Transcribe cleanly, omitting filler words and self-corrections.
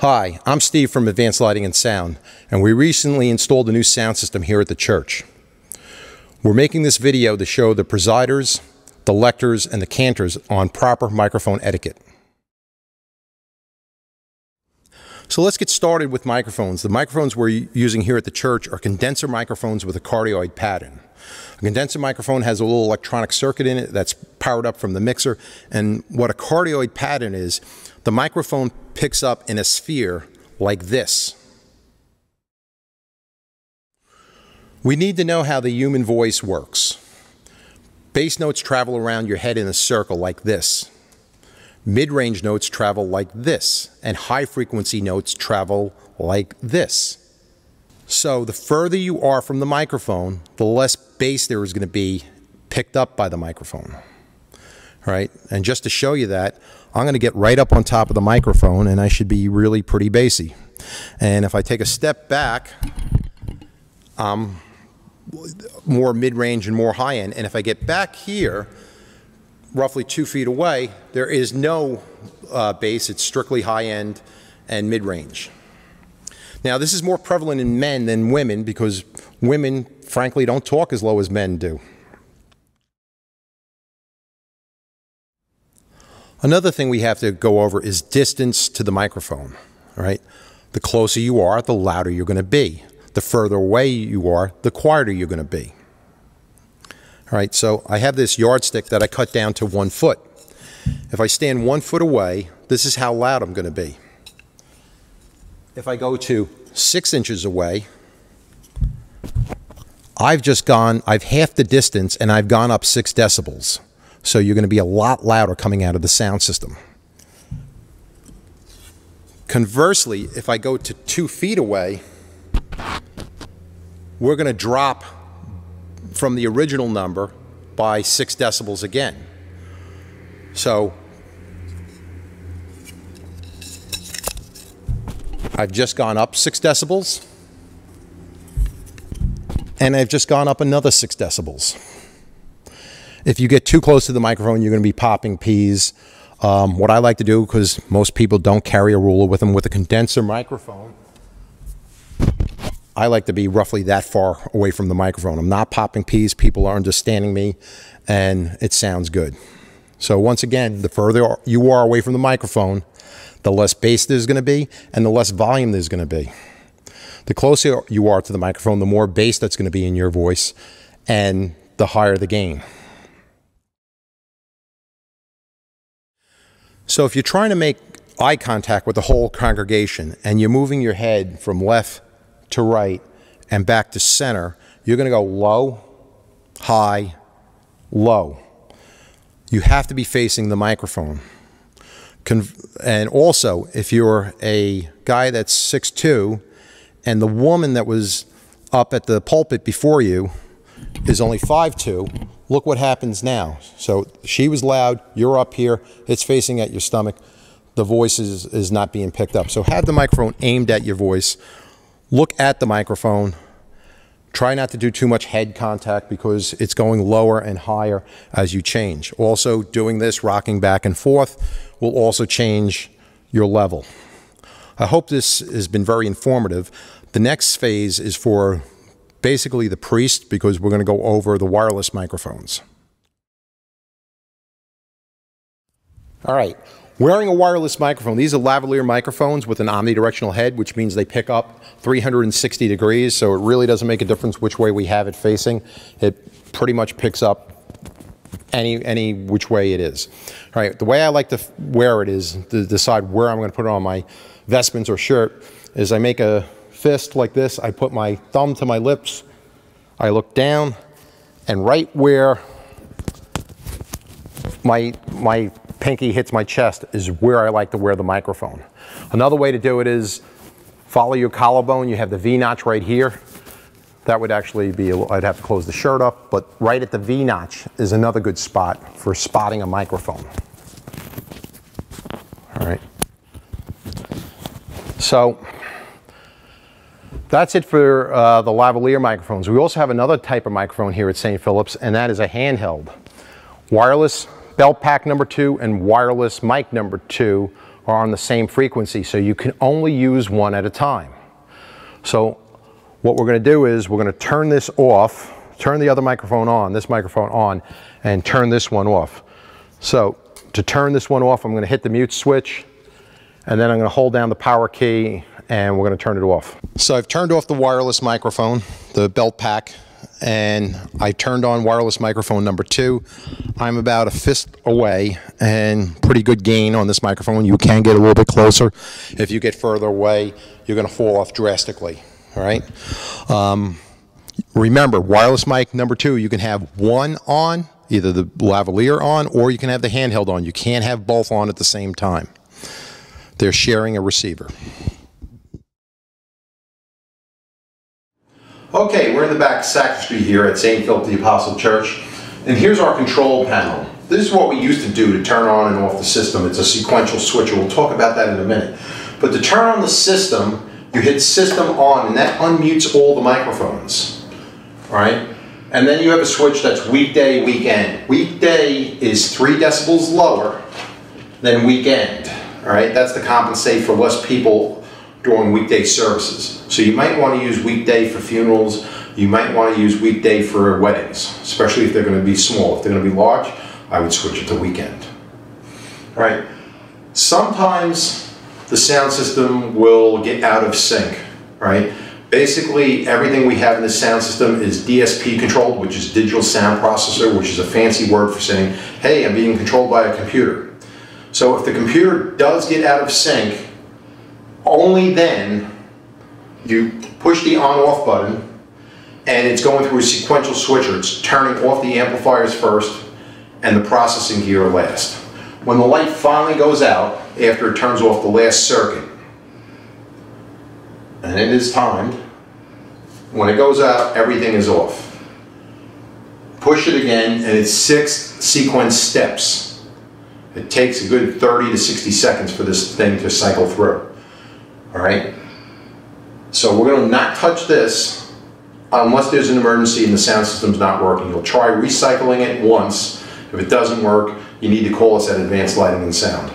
Hi, I'm Steve from Advanced Lighting and Sound, and we recently installed a new sound system here at the church. We're making this video to show the presiders, the lectors, and the cantors on proper microphone etiquette. So let's get started with microphones. The microphones we're using here at the church are condenser microphones with a cardioid pattern. A condenser microphone has a little electronic circuit in it that's powered up from the mixer, and what a cardioid pattern is, the microphone picks up in a sphere like this. We need to know how the human voice works. Bass notes travel around your head in a circle like this. Mid-range notes travel like this, and high-frequency notes travel like this. So the further you are from the microphone, the less bass there is going to be picked up by the microphone. All right, and just to show you that, I'm going to get right up on top of the microphone, and I should be really pretty bassy. And if I take a step back, more mid-range and more high-end. And if I get back here, roughly 2 feet away, there is no bass. It's strictly high-end and mid-range. Now, this is more prevalent in men than women because women, frankly, don't talk as low as men do. Another thing we have to go over is distance to the microphone, all right? The closer you are, the louder you're going to be. The further away you are, the quieter you're going to be. All right, so I have this yardstick that I cut down to 1 foot. If I stand 1 foot away, this is how loud I'm going to be. If I go to 6 inches away, I've half the distance and I've gone up 6 decibels. So you're going to be a lot louder coming out of the sound system. Conversely, if I go to 2 feet away, we're going to drop from the original number by 6 decibels again. So I've just gone up 6 decibels, and I've just gone up another 6 decibels. If you get too close to the microphone, you're going to be popping P's. What I like to do, because most people don't carry a ruler with them, with a condenser microphone, I like to be roughly that far away from the microphone. I'm not popping P's. People are understanding me, and it sounds good. So once again, the further you are away from the microphone, the less bass there's going to be, and the less volume there's going to be. The closer you are to the microphone, the more bass that's going to be in your voice, and the higher the gain. So if you're trying to make eye contact with the whole congregation and you're moving your head from left to right and back to center, you're going to go low, high, low. You have to be facing the microphone. And also, if you're a guy that's 6'2", and the woman that was up at the pulpit before you is only 5'2", look what happens now. So she was loud, you're up here, it's facing at your stomach, the voice is not being picked up. So have the microphone aimed at your voice, look at the microphone, try not to do too much head contact because it's going lower and higher as you change. Also, doing this, rocking back and forth, will also change your level. I hope this has been very informative. The next phase is for basically the priest, because we're going to go over the wireless microphones. All right, wearing a wireless microphone, these are lavalier microphones with an omnidirectional head, which means they pick up 360 degrees, so it really doesn't make a difference which way we have it facing. It pretty much picks up any which way it is. All right, the way I like to wear it is to decide where I'm going to put it on my vestments or shirt is I make a fist like this, I put my thumb to my lips, I look down, and right where my pinky hits my chest is where I like to wear the microphone. Another way to do it is follow your collarbone. You have the V-notch right here. That would actually be, I'd have to close the shirt up, but right at the V-notch is another good spot for spotting a microphone. All right. So that's it for the lavalier microphones. We also have another type of microphone here at St. Philip's, and that is a handheld. Wireless belt pack number 2 and wireless mic number 2 are on the same frequency, so you can only use one at a time. So what we're going to do is we're going to turn this off, turn the other microphone on, this microphone on, and turn this one off. So to turn this one off, I'm going to hit the mute switch, and then I'm going to hold down the power key, and we're going to turn it off. So I've turned off the wireless microphone, the belt pack, and I turned on wireless microphone number 2. I'm about a fist away, and pretty good gain on this microphone. You can get a little bit closer. If you get further away, you're going to fall off drastically. All right. Remember, wireless mic number 2, you can have one on, either the lavalier on, or you can have the handheld on. You can't have both on at the same time. They're sharing a receiver. Okay, we're in the back sacristy here at St. Philip the Apostle Church, and here's our control panel. This is what we used to do to turn on and off the system. It's a sequential switcher. We'll talk about that in a minute. But to turn on the system, you hit system on, and that unmutes all the microphones. All right? And then you have a switch that's weekday, weekend. Weekday is 3 decibels lower than weekend. All right? That's to compensate for less people during weekday services. So you might want to use weekday for funerals. You might want to use weekday for weddings, especially if they're going to be small. If they're going to be large, I would switch it to weekend. All right? Sometimes the sound system will get out of sync, right? Basically, everything we have in the sound system is DSP controlled, which is digital sound processor, which is a fancy word for saying, hey, I'm being controlled by a computer. So if the computer does get out of sync, only then you push the on-off button, and it's going through a sequential switcher. It's turning off the amplifiers first and the processing gear last. When the light finally goes out, after it turns off the last circuit, and it is timed, when it goes out, everything is off. Push it again, and it's 6 sequence steps. It takes a good 30 to 60 seconds for this thing to cycle through. All right? So we're going to not touch this unless there's an emergency and the sound system's not working. You'll try recycling it once. If it doesn't work, you need to call us at Advanced Lighting and Sound.